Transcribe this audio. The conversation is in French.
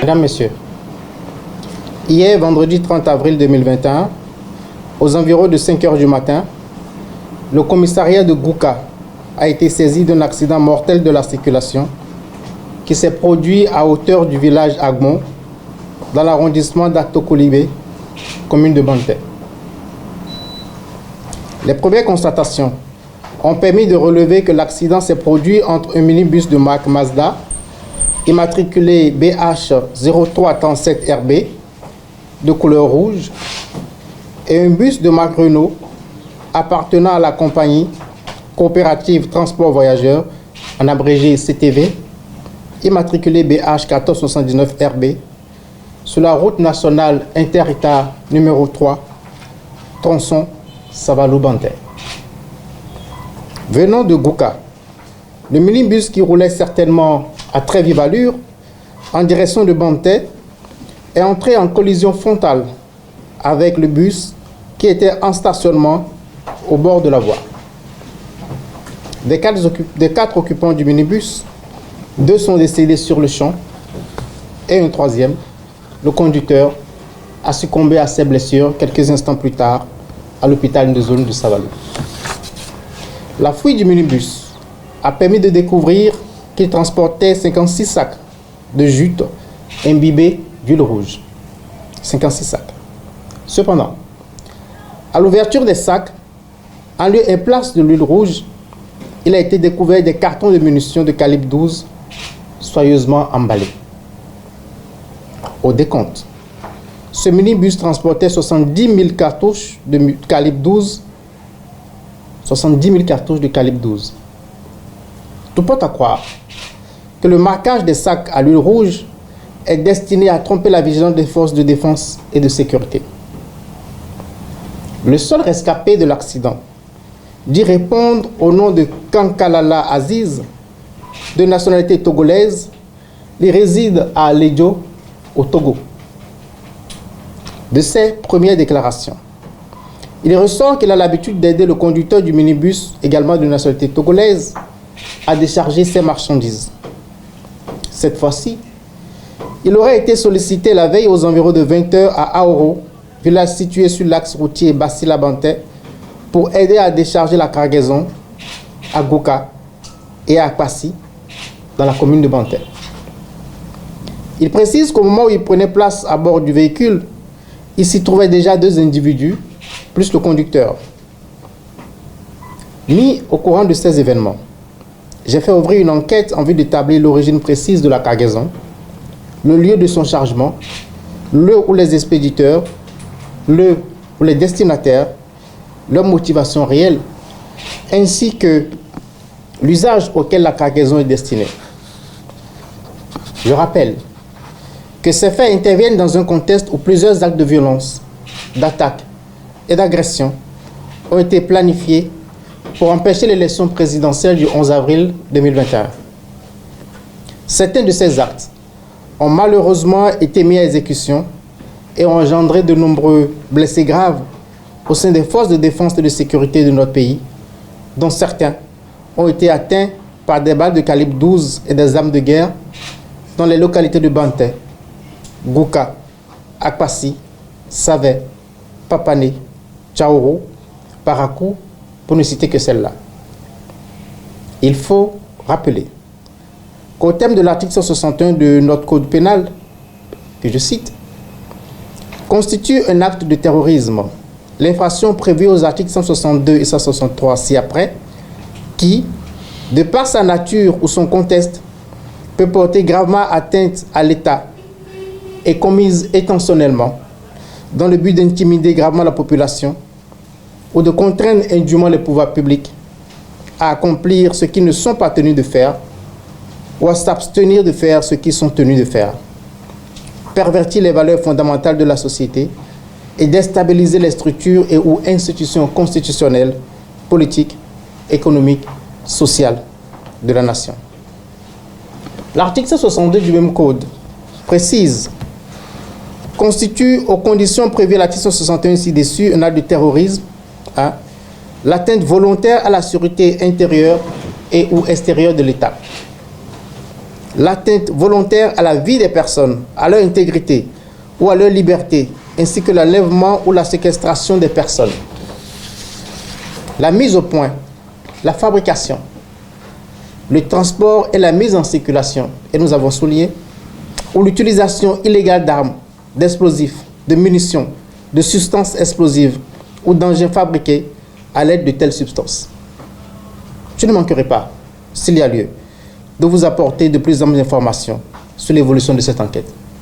Mesdames, Messieurs, hier, vendredi 30 avril 2021, aux environs de 5 heures du matin, le commissariat de Gouka a été saisi d'un accident mortel de la circulation qui s'est produit à hauteur du village Agmon, dans l'arrondissement d'Atokolibé, commune de Banté. Les premières constatations ont permis de relever que l'accident s'est produit entre un minibus de marque Mazda, immatriculé BH 0337RB, de couleur rouge, et un bus de marque Renault appartenant à la compagnie coopérative Transport Voyageurs, en abrégé CTV, immatriculé BH 1479RB, sur la route nationale inter-État numéro 3, tronçon Savalou-Banté. Venant de Gouka, le minibus qui roulait certainement à très vive allure en direction de Banté est entré en collision frontale avec le bus qui était en stationnement au bord de la voie. Des quatre occupants du minibus, 2 sont décédés sur le champ et un troisième, le conducteur, a succombé à ses blessures quelques instants plus tard à l'hôpital de zone de Savalou. La fouille du minibus a permis de découvrir qu'il transportait 56 sacs de jute imbibés d'huile rouge. 56 sacs. Cependant, à l'ouverture des sacs, en lieu et place de l'huile rouge, il a été découvert des cartons de munitions de calibre 12 soigneusement emballés. Au décompte, ce minibus transportait 70 000 cartouches de calibre 12. 70 000 cartouches de calibre 12. Tout porte à croire que le marquage des sacs à l'huile rouge est destiné à tromper la vigilance des forces de défense et de sécurité. Le seul rescapé de l'accident dit répondre au nom de Kankalala Aziz, de nationalité togolaise. Il réside à Alédio, au Togo. De ses premières déclarations, il ressort qu'il a l'habitude d'aider le conducteur du minibus, également de nationalité togolaise, à décharger ses marchandises. Cette fois-ci, il aurait été sollicité la veille aux environs de 20 h à Aoro, village situé sur l'axe routier Bassila-Banté, pour aider à décharger la cargaison à Gouka et à Kwasi, dans la commune de Banté. Il précise qu'au moment où il prenait place à bord du véhicule, il s'y trouvait déjà 2 individus, plus le conducteur. Mis au courant de ces événements, j'ai fait ouvrir une enquête en vue d'établir l'origine précise de la cargaison, le lieu de son chargement, le ou les expéditeurs, le ou les destinataires, leur motivation réelle, ainsi que l'usage auquel la cargaison est destinée. Je rappelle que ces faits interviennent dans un contexte où plusieurs actes de violence, d'attaque et d'agression ont été planifiés pour empêcher l'élection présidentielle du 11 avril 2021. Certains de ces actes ont malheureusement été mis à exécution et ont engendré de nombreux blessés graves au sein des forces de défense et de sécurité de notre pays, dont certains ont été atteints par des balles de calibre 12 et des armes de guerre dans les localités de Banté, Gouka, Akwasi, Savé, Papané, Tchaoro, Parakou, pour ne citer que celle-là. Il faut rappeler qu'au terme de l'article 161 de notre code pénal, que je cite, constitue un acte de terrorisme l'infraction prévue aux articles 162 et 163 ci-après, qui, de par sa nature ou son contexte, peut porter gravement atteinte à l'État et commise intentionnellement dans le but d'intimider gravement la population ou de contraindre indûment les pouvoirs publics à accomplir ce qu'ils ne sont pas tenus de faire ou à s'abstenir de faire ce qu'ils sont tenus de faire, pervertir les valeurs fondamentales de la société et déstabiliser les structures et ou institutions constitutionnelles, politiques, économiques, sociales de la nation. L'article 162 du même code précise constitue aux conditions prévues à l'article 161 ci-dessus un acte de terrorisme, l'atteinte volontaire à la sécurité intérieure et ou extérieure de l'État. l'atteinte volontaire à la vie des personnes, à leur intégrité ou à leur liberté, ainsi que l'enlèvement ou la séquestration des personnes. La mise au point, la fabrication, le transport et la mise en circulation, et nous avons souligné, ou l'utilisation illégale d'armes, d'explosifs, de munitions, de substances explosives ou d'engins fabriqués à l'aide de telles substances. Je ne manquerai pas, s'il y a lieu, de vous apporter de plus amples informations sur l'évolution de cette enquête.